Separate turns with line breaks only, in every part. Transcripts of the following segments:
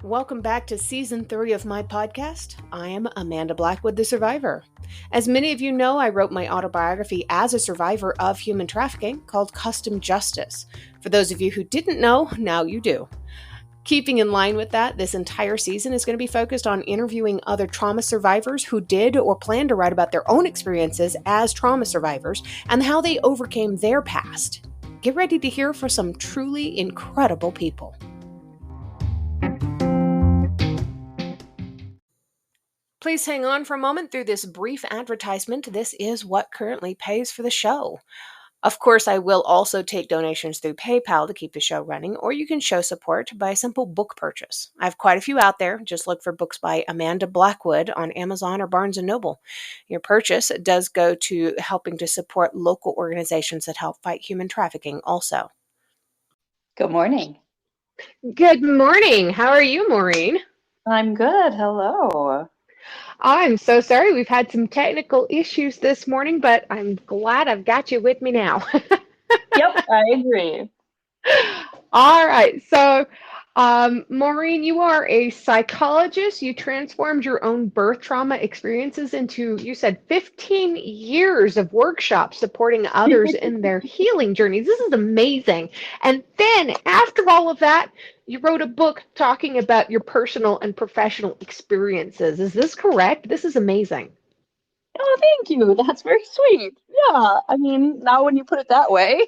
Welcome back to Season 3 of my podcast. I am Amanda Blackwood, the survivor. As many of you know, I wrote my autobiography as a survivor of human trafficking called Custom Justice. For those of you who didn't know, now you do. Keeping in line with that, this entire season is going to be focused on interviewing other trauma survivors who did or plan to write about their own experiences as trauma survivors and how they overcame their past. Get ready to hear from some truly incredible people. Please hang on for a moment through this brief advertisement. This is what currently pays for the show. Of course, I will also take donations through PayPal to keep the show running, or you can show support by a simple book purchase. I have quite a few out there. Just look for books by Amanda Blackwood on Amazon or Barnes & Noble. Your purchase does go to helping to support local organizations that help fight human trafficking also.
Good morning.
Good morning. How are you, Maureen?
I'm good. Hello.
I'm so sorry. We've had some technical issues this morning, but I'm glad I've got you with me now.
Yep, I agree.
All right. So, Maureen, you are a psychologist. You transformed your own birth trauma experiences into, you said, 15 years of workshops supporting others in their healing journeys. This is amazing. And then after all of that, you wrote a book talking about your personal and professional experiences. Is this correct? This is amazing.
Oh, thank you. That's very sweet. Yeah, I mean, now when you put it that way.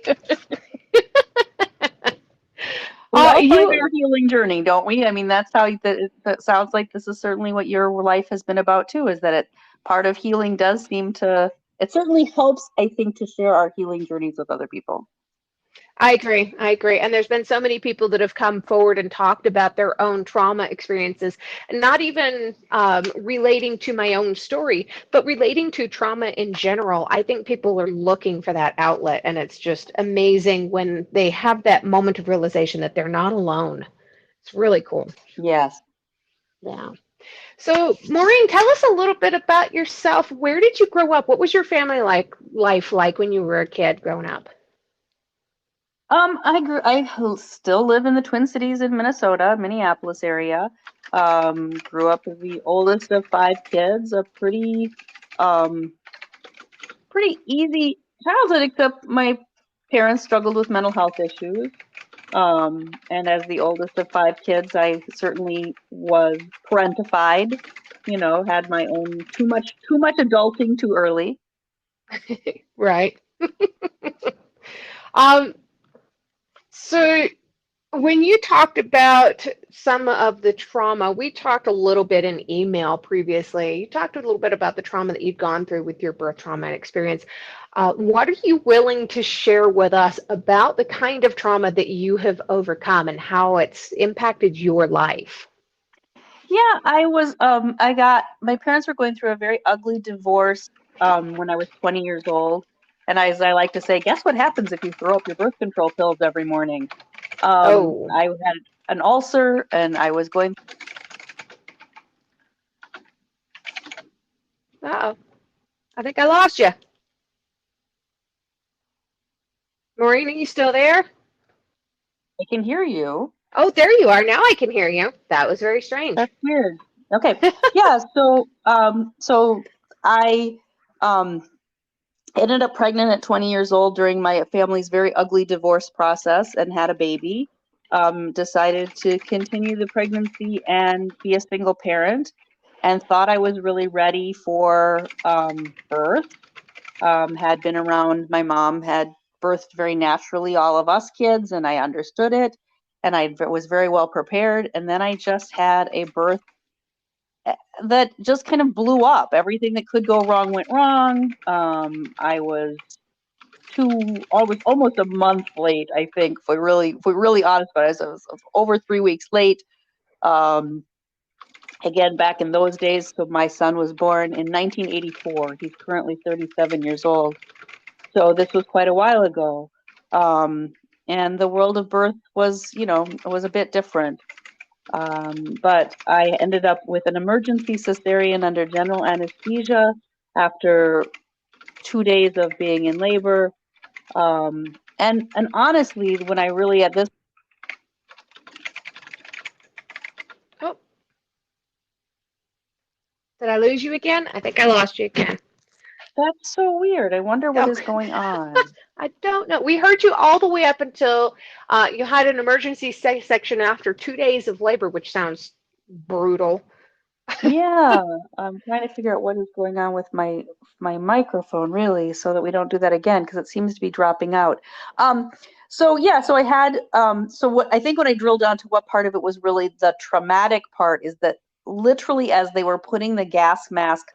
We all find our healing journey, don't we? I mean, that's how that sounds like this is certainly what your life has been about too, is that part of healing does seem to, it certainly helps, I think, to share our healing journeys with other people.
I agree. And there's been so many people that have come forward and talked about their own trauma experiences, and not even relating to my own story, but relating to trauma in general. I think people are looking for that outlet, and it's just amazing when they have that moment of realization that they're not alone. It's really cool.
Yes.
Yeah. So, Maureen, tell us a little bit about yourself. Where did you grow up? What was your family life like when you were a kid growing up?
I still live in the Twin Cities in Minnesota, Minneapolis area. Grew up as the oldest of 5 kids, a pretty easy childhood, except my parents struggled with mental health issues. And as the oldest of 5 kids, I certainly was parentified, had my own too much adulting too early.
Right. So when you talked about some of the trauma, we talked a little bit in email previously. You talked a little bit about the trauma that you'd gone through with your birth trauma experience. What are you willing to share with us about the kind of trauma that you have overcome and how it's impacted your life?
Yeah, my parents were going through a very ugly divorce when I was 20 years old. And as I like to say, guess what happens if you throw up your birth control pills every morning? I had an ulcer and I was going.
Uh-oh. I think I lost you. Maureen, are you still there?
I can hear you.
Oh, there you are. Now I can hear you. That was very strange.
That's weird. Okay. Yeah. So I ended up pregnant at 20 years old during my family's very ugly divorce process and had a baby. Decided to continue the pregnancy and be a single parent, and thought I was really ready for birth. Had been around, my mom had birthed very naturally all of us kids, and I understood it, and I was very well prepared. And then I just had a birth that just kind of blew up. Everything that could go wrong went wrong. I was almost a month late, I think, if we're really honest about it. I was over 3 weeks late. Again, back in those days, so my son was born in 1984. He's currently 37 years old. So this was quite a while ago. And the world of birth was a bit different. But I ended up with an emergency cesarean under general anesthesia after 2 days of being in labor. And honestly, when I really at this.
Oh, I lose you again? I think I lost you again.
That's so weird. I wonder what is going on.
I don't know. We heard you all the way up until you had an emergency section after 2 days of labor, which sounds brutal.
Yeah, I'm trying to figure out what is going on with my microphone really, so that we don't do that again because it seems to be dropping out. Um, so yeah, so I had so what I think when I drilled down to what part of it was really the traumatic part is that literally as they were putting the gas mask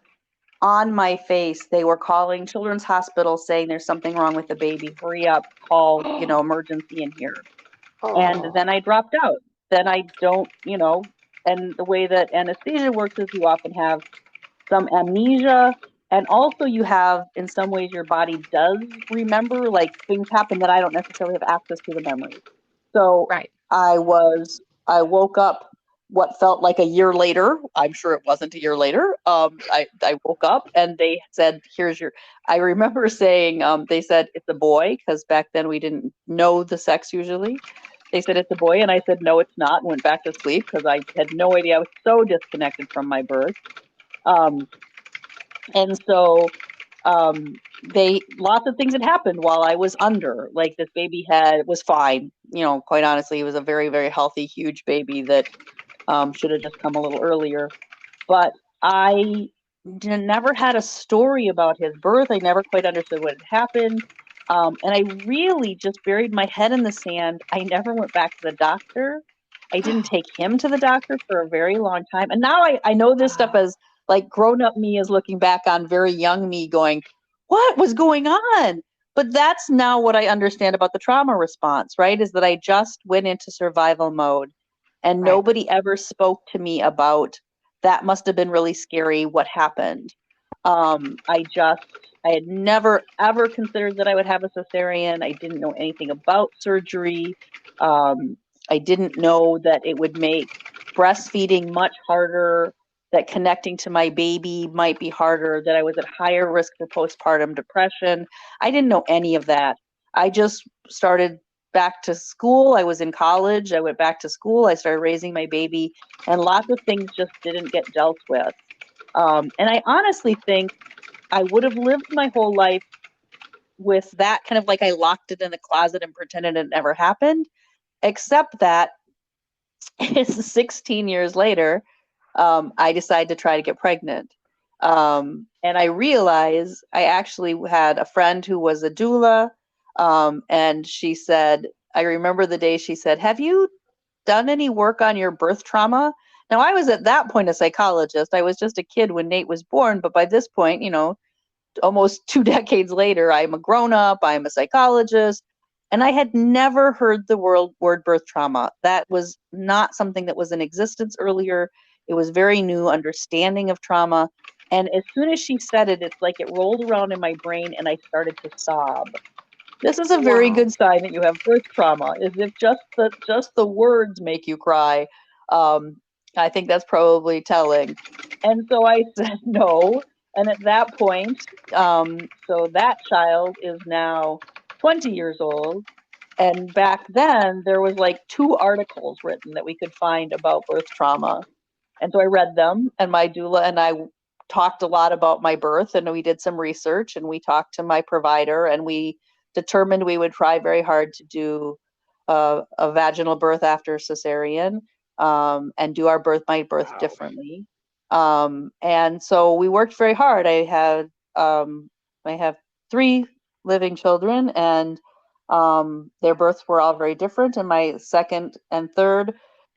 on my face, they were calling Children's Hospital saying there's something wrong with the baby. Hurry up, call, emergency in here. And
Oh,
then I dropped out. Then I don't, and the way that anesthesia works is you often have some amnesia, and also you have, in some ways, your body does remember, like things happen that I don't necessarily have access to the memory. So
right.
I woke up what felt like a year later. I'm sure it wasn't a year later. I woke up and they said, here's your, I remember saying, they said, it's a boy, because back then we didn't know the sex usually. They said, it's a boy. And I said, no, it's not, and went back to sleep because I had no idea. I was so disconnected from my birth. Um, and so they lots of things had happened while I was under. Like this baby was fine. Quite honestly, he was a very, very healthy, huge baby that should have just come a little earlier. But I never had a story about his birth. I never quite understood what had happened. And I really just buried my head in the sand. I never went back to the doctor. I didn't take him to the doctor for a very long time. And now I know this stuff as like grown up me is looking back on very young me going, what was going on? But that's now what I understand about the trauma response, right? Is that I just went into survival mode and
Right.
nobody ever spoke to me about that. Must have been really scary what happened. I had never ever considered that I would have a cesarean. I didn't know anything about surgery. I didn't know that it would make breastfeeding much harder, that connecting to my baby might be harder, that I was at higher risk for postpartum depression. I didn't know any of that. I just started back to school. I was in college. I went back to school. I started raising my baby, and lots of things just didn't get dealt with. And I honestly think I would have lived my whole life with that kind of like I locked it in the closet and pretended it never happened, except that it's 16 years later, I decided to try to get pregnant. And I realized I actually had a friend who was a doula. And she said, I remember the day she said, have you done any work on your birth trauma? Now, I was at that point a psychologist. I was just a kid when Nate was born. But by this point, almost 2 decades later, I'm a grown up, I'm a psychologist. And I had never heard the word birth trauma. That was not something that was in existence earlier. It was very new understanding of trauma. And as soon as she said it, it's like it rolled around in my brain and I started to sob. This is a very
Wow.
good sign that you have birth trauma, is if just the words make you cry. Um, I think that's probably telling. And so I said no. And at that point, so that child is now 20 years old. And back then, there was like 2 articles written that we could find about birth trauma. And so I read them, and my doula and I talked a lot about my birth, and we did some research, and we talked to my provider, and we determined we would try very hard to do a vaginal birth after cesarean, and do my birth
Wow.
differently. And so we worked very hard. I have 3 living children, and their births were all very different. And my second and third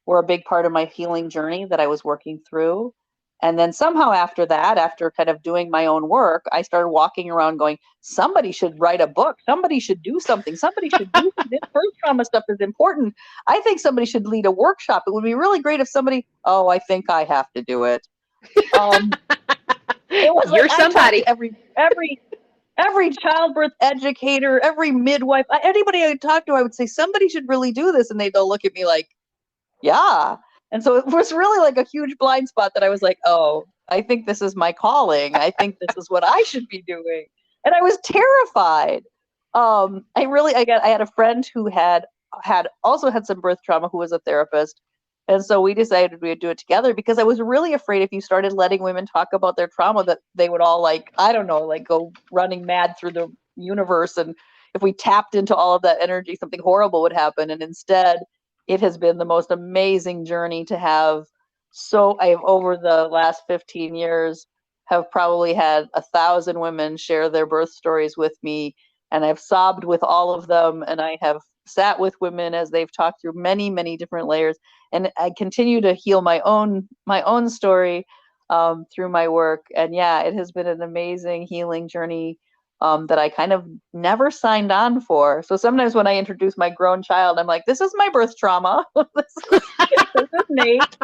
were a big part of my healing journey that I was working through. And then somehow after that, after kind of doing my own work, I started walking around going, somebody should write a book. Somebody should do something. Somebody should do this birth trauma stuff is important. I think somebody should lead a workshop. It would be really great if somebody, oh, I think I have to do it. It was like
You're
I talked
somebody.
to every childbirth educator, every midwife, anybody I would talk to, I would say, somebody should really do this. And they'd all look at me like, yeah. And so it was really like a huge blind spot that I was like, oh, I think this is my calling. I think this is what I should be doing. And I was terrified. I had a friend who had also had some birth trauma, who was a therapist. And so we decided we would do it together because I was really afraid if you started letting women talk about their trauma that they would all like, I don't know, like go running mad through the universe. And if we tapped into all of that energy, something horrible would happen. And instead, it has been the most amazing journey to have. So I've over the last 15 years have probably had 1,000 women share their birth stories with me, and I've sobbed with all of them, and I have sat with women as they've talked through many, many different layers, and I continue to heal my own story through my work. And yeah, it has been an amazing healing journey that I kind of never signed on for. So sometimes when I introduce my grown child, I'm like, "This is my birth trauma. This is Nate.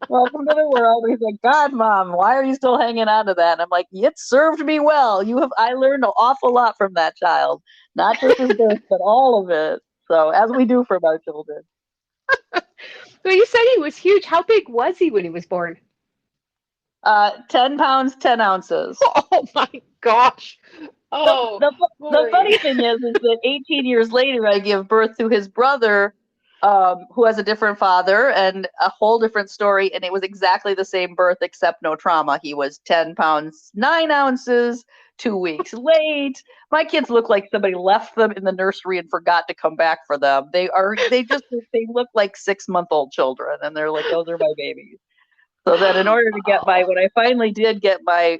Welcome to the world." He's like, "God, Mom, why are you still hanging on to that?" And I'm like, "It served me well. I learned an awful lot from that child, not just his birth, but all of it." So as we do from our children.
Well, you said he was huge. How big was he when he was born?
10 pounds, 10 ounces.
Oh my gosh. Oh,
The funny thing is that 18 years later, I give birth to his brother, who has a different father and a whole different story. And it was exactly the same birth, except no trauma. He was 10 pounds, 9 ounces, 2 weeks late. My kids look like somebody left them in the nursery and forgot to come back for them. They look like 6-month-old children. And they're like, those are my babies. So that in order to get when I finally did get my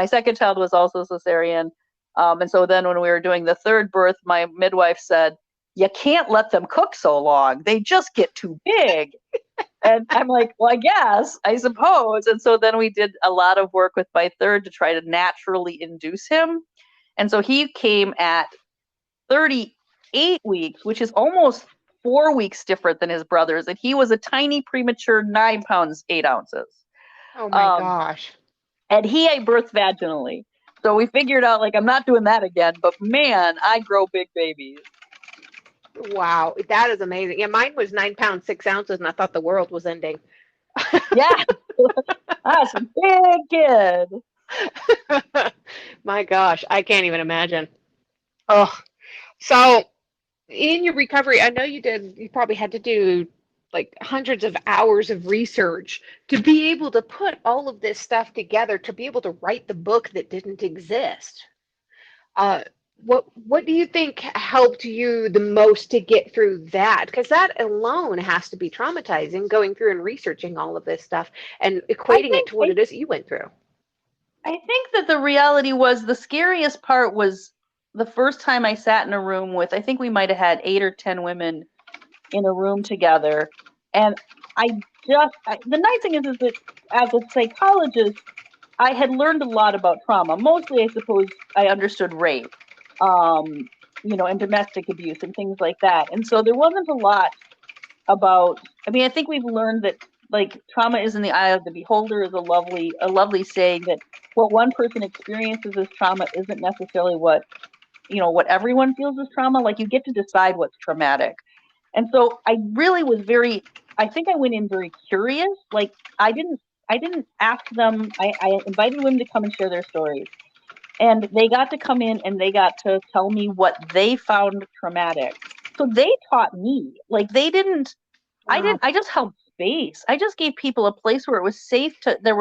second child was also cesarean. And so then when we were doing the third birth, my midwife said, "You can't let them cook so long. They just get too big." And I'm like, "Well, I suppose." And so then we did a lot of work with my third to try to naturally induce him. And so he came at 38 weeks, which is almost 4 weeks different than his brothers. And he was a tiny premature 9 pounds, 8 ounces.
Oh my gosh.
And he ate birth vaginally. So we figured out, like, I'm not doing that again, but man, I grow big babies.
Wow, that is amazing. Yeah, mine was 9 pounds, 6 ounces, and I thought the world was ending.
Yeah. That's a big kid.
My gosh, I can't even imagine. Oh, so in your recovery, I know you probably had to do like hundreds of hours of research to be able to put all of this stuff together, to be able to write the book that didn't exist. What do you think helped you the most to get through that? Because that alone has to be traumatizing, going through and researching all of this stuff and equating it to what it is that you went through.
I think that the reality was the scariest part was the first time I sat in a room with, I think we might have had 8 or 10 women in a room together. And the nice thing is that as a psychologist, I had learned a lot about trauma. Mostly, I suppose, I understood rape, and domestic abuse and things like that. And so there wasn't a lot about, I think we've learned that, like, trauma is in the eye of the beholder is a lovely saying, that what one person experiences as trauma isn't necessarily what everyone feels as trauma. Like, you get to decide what's traumatic. And so I really was I think I went in very curious. Like, I didn't ask them. I invited women to come and share their stories. And they got to come in and they got to tell me what they found traumatic. So they taught me. Like, they didn't,
Wow.
I just held space. I just gave people a place where it was safe we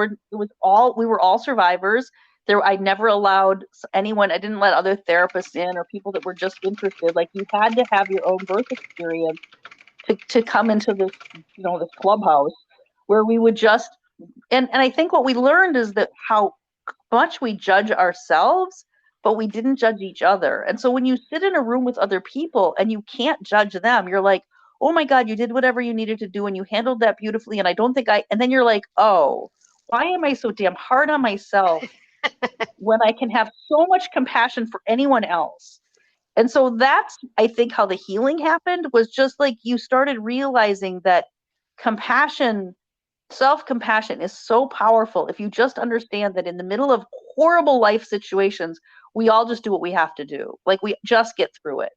were all survivors. I never allowed anyone, I didn't let other therapists in or people that were just interested. Like, you had to have your own birth experience to come into this, this clubhouse where we would just, and I think what we learned is that how much we judge ourselves, but we didn't judge each other. And so when you sit in a room with other people and you can't judge them, you're like, "Oh my God, you did whatever you needed to do and you handled that beautifully. And I don't think and then you're like, oh, why am I so damn hard on myself when I can have so much compassion for anyone else?" And so that's, I think, how the healing happened, was just like you started realizing that self-compassion is so powerful if you just understand that in the middle of horrible life situations, we all just do what we have to do. Like, we just get through it.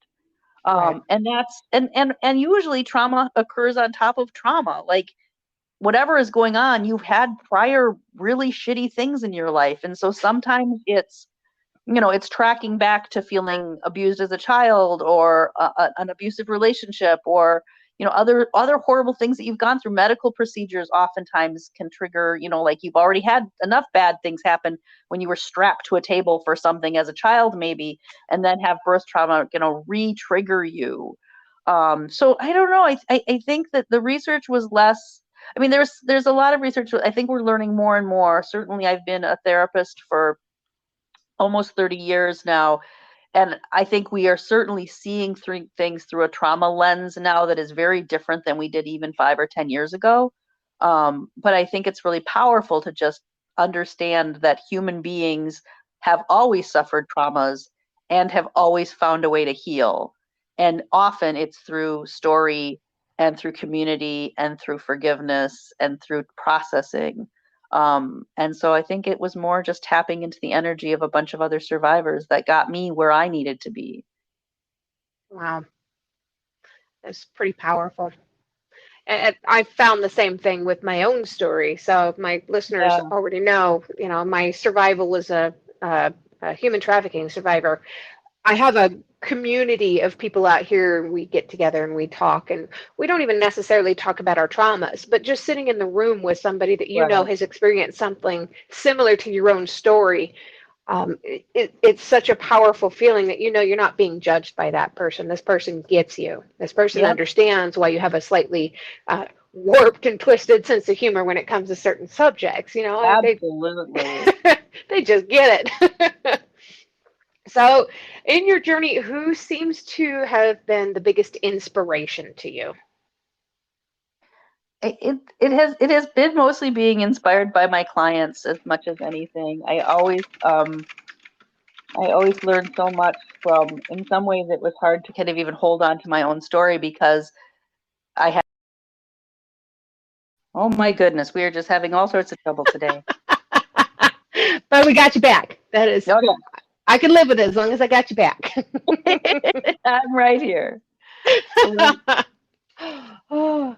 Right.
And that's, and usually trauma occurs on top of trauma. Like, whatever is going on, you've had prior really shitty things in your life. And so sometimes it's tracking back to feeling abused as a child, or an abusive relationship, or other horrible things that you've gone through. Medical procedures oftentimes can trigger, like you've already had enough bad things happen when you were strapped to a table for something as a child, maybe, and then have birth trauma, re-trigger you. So I don't know. I think that the research was less. I mean, there's a lot of research. I think we're learning more and more. Certainly, I've been a therapist for almost 30 years now, and I think we are certainly seeing things through a trauma lens now that is very different than we did even 5 or 10 years ago. But I think it's really powerful to just understand that human beings have always suffered traumas and have always found a way to heal. And often it's through story and through community and through forgiveness and through processing. And so I think it was more just tapping into the energy of a bunch of other survivors that got me where I needed to be.
Wow. That's pretty powerful. And I found the same thing with my own story. So my listeners
Yeah.
already know, my survival was a human trafficking survivor. I have a community of people out here. We get together and we talk, and we don't even necessarily talk about our traumas, but just sitting in the room with somebody that
Right.
has experienced something similar to your own story. It's such a powerful feeling that you're not being judged by that person. This person gets you. This person
Yep.
understands why you have a slightly warped and twisted sense of humor when it comes to certain subjects.
Absolutely.
They just get it. So, in your journey, who seems to have been the biggest inspiration to you?
It has been mostly being inspired by my clients as much as anything. I always learned so much from. In some ways, it was hard to kind of even hold on to my own story because I had. Oh my goodness, we are just having all sorts of trouble today.
But we got you back. That is,
Okay.
I can live with it as long as I got you back.
I'm right here.
Oh,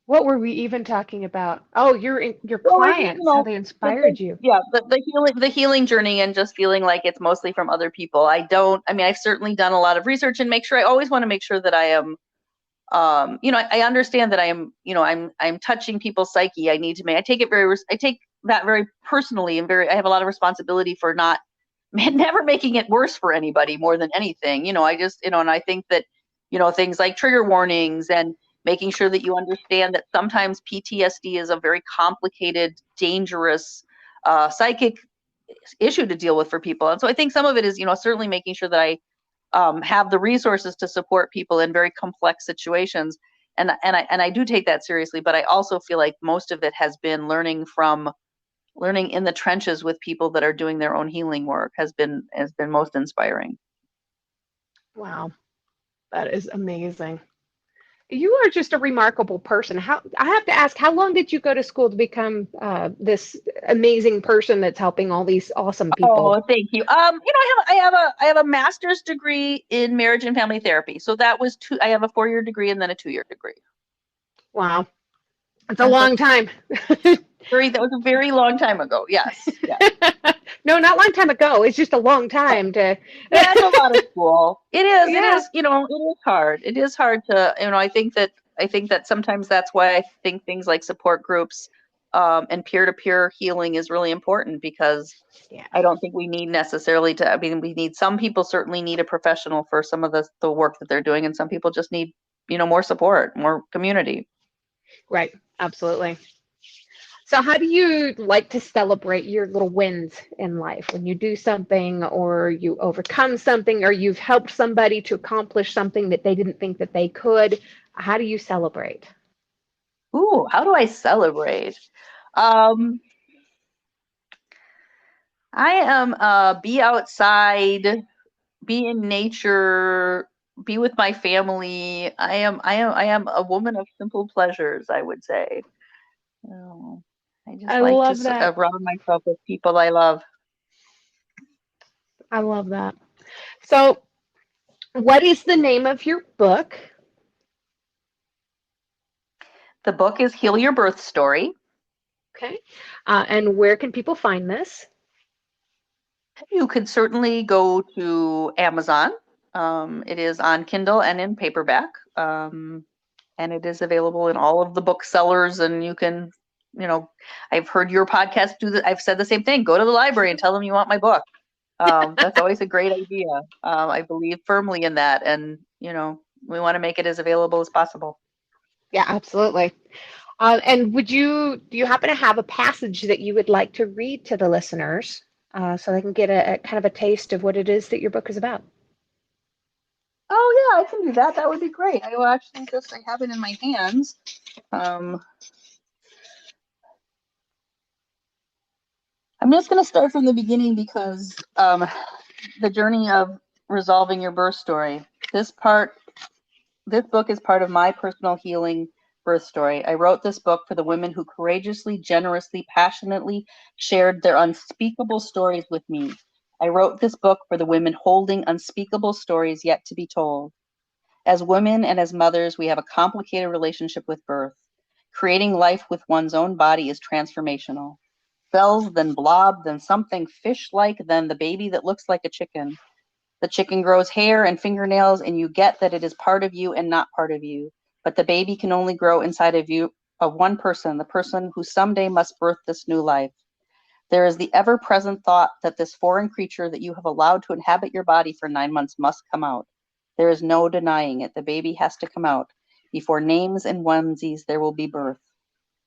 what were we even talking about? Oh, your
So
clients, how they inspired you.
yeah, the healing journey, and just feeling like it's mostly from other people. I mean, I've certainly done a lot of research and make sure. I always want to make sure that I am, I understand that I am, I'm touching people's psyche. I take that very personally, and I have a lot of responsibility for not, never making it worse for anybody more than anything. I just, and I think that, things like trigger warnings and making sure that you understand that sometimes PTSD is a very complicated, dangerous, psychic issue to deal with for people. And so I think some of it is, certainly making sure that I have the resources to support people in very complex situations. And I do take that seriously, but I also feel like most of it has been learning in the trenches with people that are doing their own healing work has been most inspiring.
Wow, that is amazing. You are just a remarkable person. How I have to ask, how long did you go to school to become this amazing person that's helping all these awesome people?
Oh, thank you. I have a master's degree in marriage and family therapy. So that was two. I have a 4-year degree and then a 2-year degree.
Wow, it's a
And so
long time.
that was a very long time ago. Yes. Yeah.
No, not long time ago. It's just a long time to.
Yeah, it's a lot of school. It is. It
Yeah,
is. It is hard. It is hard to. I think that sometimes that's why I think things like support groups, and peer-to-peer healing is really important, because
yeah,
I don't think we need necessarily to. I mean, some people certainly need a professional for some of the work that they're doing, and some people just need, more support, more community.
right. Absolutely. So, how do you like to celebrate your little wins in life when you do something or you overcome something or you've helped somebody to accomplish something that they didn't think that they could? How do you celebrate?
Ooh, how do I celebrate? Um, I am be outside, be in nature, be with my family. I am a woman of simple pleasures, I would say. Oh, I just
I
like to
love that.
surround myself with people I love.
I love that. So, what is the name of your book?
The book is Heal Your Birth Story.
Okay. And where can people find this?
You could certainly go to Amazon. It is on Kindle and in paperback. and it is available in all of the booksellers. And you can, I've heard your podcast do that. I've said the same thing. Go to the library and tell them you want my book. That's always a great idea. I believe firmly in that, and we want to make it as available as possible.
Yeah, absolutely. And do you happen to have a passage that you would like to read to the listeners so they can get a kind of a taste of what it is that your book is about?
Oh yeah, I can do that. That would be great. I will actually I have it in my hands. I'm just going to start from the beginning because the journey of resolving your birth story. This book is part of my personal healing birth story. I wrote this book for the women who courageously, generously, passionately shared their unspeakable stories with me. I wrote this book for the women holding unspeakable stories yet to be told. As women and as mothers, we have a complicated relationship with birth. Creating life with one's own body is transformational. Cells, then blob, then something fish-like, then the baby that looks like a chicken. The chicken grows hair and fingernails, and you get that it is part of you and not part of you. But the baby can only grow inside of you, of one person, the person who someday must birth this new life. There is the ever-present thought that this foreign creature that you have allowed to inhabit your body for 9 months must come out. There is no denying it. The baby has to come out. Before names and onesies, there will be birth.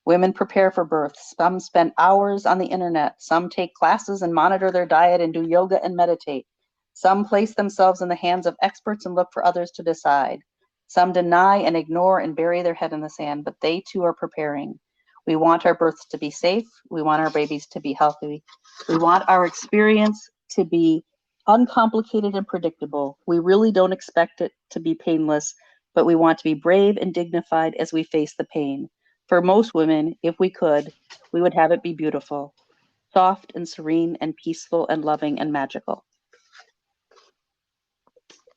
Women prepare for birth. Some spend hours on the internet. Some take classes and monitor their diet and do yoga and meditate. Some place themselves in the hands of experts and look for others to decide. Some deny and ignore and bury their head in the sand, but they too are preparing. We want our births to be safe. We want our babies to be healthy. We want our experience to be uncomplicated and predictable. We really don't expect it to be painless, but we want to be brave and dignified as we face the pain. For most women, if we could, we would have it be beautiful, soft and serene and peaceful and loving and magical.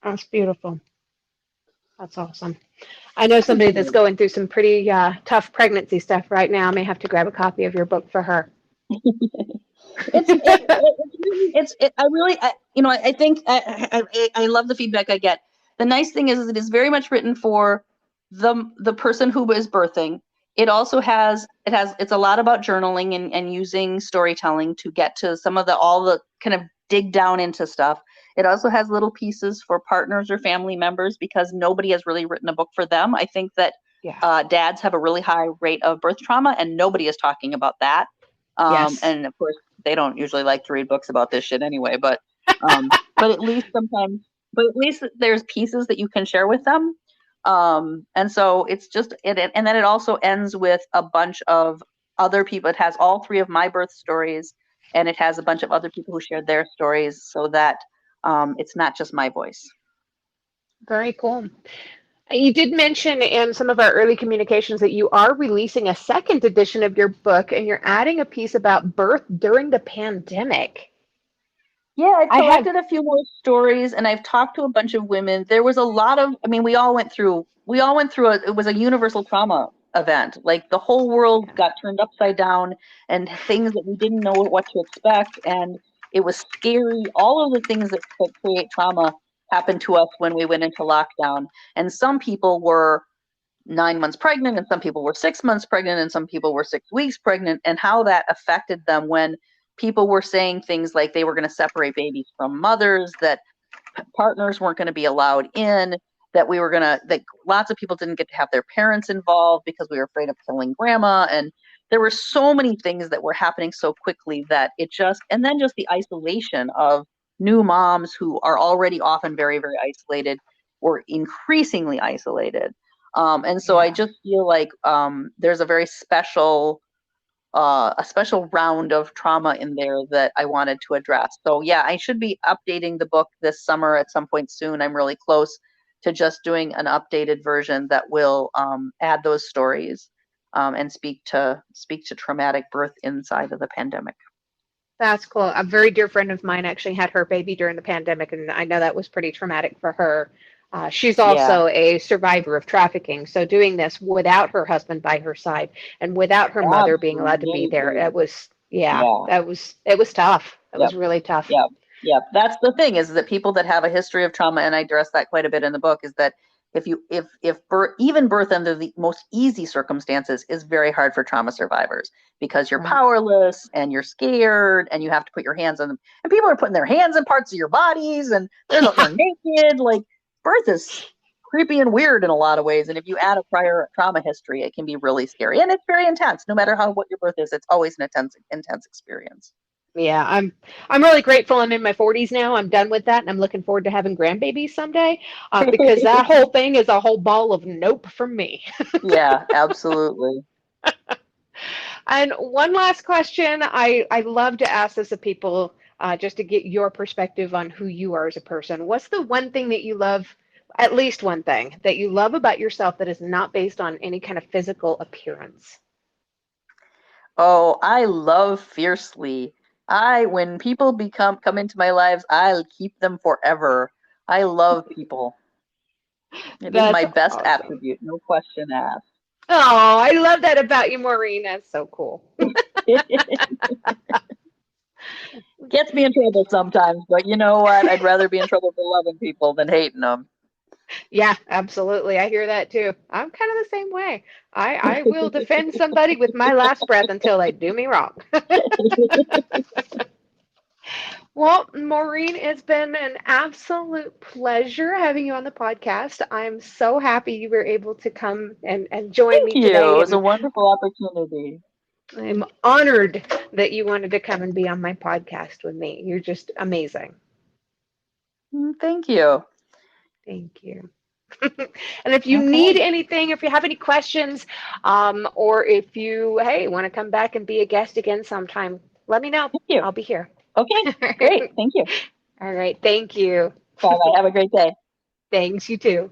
That's beautiful. That's awesome. I know somebody that's going through some pretty tough pregnancy stuff right now. I may have to grab a copy of your book for her.
I love the feedback I get. The nice thing is it is very much written for the person who is birthing. It also it's a lot about journaling and using storytelling to get to all the kind of dig down into stuff. It also has little pieces for partners or family members because nobody has really written a book for them. I think that dads have a really high rate of birth trauma and nobody is talking about that.
Yes.
And of course, they don't usually like to read books about this shit anyway, but at least there's pieces that you can share with them. And so it's just and then it also ends with a bunch of other people. It has all 3 of my birth stories, and it has a bunch of other people who shared their stories, so that it's not just my voice.
Very cool. You did mention in some of our early communications that you are releasing a second edition of your book, and you're adding a piece about birth during the pandemic.
Yeah, I collected a few more stories, and I've talked to a bunch of women. There was a lot of, we all went through it was a universal trauma event. Like the whole world got turned upside down, and things that we didn't know what to expect, and it was scary. All of the things that create trauma happened to us when we went into lockdown. And some people were 9 months pregnant, and some people were 6 months pregnant, and some people were 6 weeks pregnant, and how that affected them when people were saying things like they were going to separate babies from mothers, that partners weren't going to be allowed in, that lots of people didn't get to have their parents involved because we were afraid of killing grandma. And there were so many things that were happening so quickly that and then just the isolation of new moms who are already often very, very isolated were increasingly isolated. And so I just feel like there's a very special round of trauma in there that I wanted to address. So yeah, I should be updating the book this summer at some point soon. I'm really close to just doing an updated version that will add those stories and speak to traumatic birth inside of the pandemic.
That's cool. A very dear friend of mine actually had her baby during the pandemic, and I know that was pretty traumatic for her. She's also a survivor of trafficking. So doing this without her husband by her side and without her mother being allowed to be there, it was tough. It was really tough.
Yeah. That's the thing, is that people that have a history of trauma, and I address that quite a bit in the book, is that Even birth under the most easy circumstances is very hard for trauma survivors because you're
Right.
powerless and you're scared and you have to put your hands on them, and people are putting their hands in parts of your bodies and they're naked. Like, birth is creepy and weird in a lot of ways, and if you add a prior trauma history, it can be really scary, and it's very intense. No matter what your birth is, it's always an intense experience.
Yeah, I'm really grateful. I'm in my 40s now. I'm done with that, and I'm looking forward to having grandbabies someday, because that whole thing is a whole ball of nope from me.
Yeah, absolutely.
And one last question. I love to ask this of people, just to get your perspective on who you are as a person. What's the one thing that you love, at least one thing that you love about yourself that is not based on any kind of physical appearance?
Oh, I love fiercely. When people come into my lives, I'll keep them forever. I love people. It is
That's
my best
awesome.
attribute, no question asked.
Oh, I love that about you, Maureen. That's so cool.
Gets me in trouble sometimes, but you know what? I'd rather be in trouble for loving people than hating them.
Yeah, absolutely. I hear that too. I'm kind of the same way. I will defend somebody with my last breath until they do me wrong. Well, Maureen, it's been an absolute pleasure having you on the podcast. I'm so happy you were able to come and join
Thank
me
you. It
today.
was a
And
wonderful opportunity.
I'm honored that you wanted to come and be on my podcast with me. You're just amazing.
Thank you.
Thank you. And if you need
Okay.
anything, if you have any questions, or if you, hey, want to come back and be a guest again sometime, let me know.
Thank you.
I'll be here.
Okay. Great. Thank you.
All right. Thank you.
Bye bye. Have a great day.
Thanks, you too.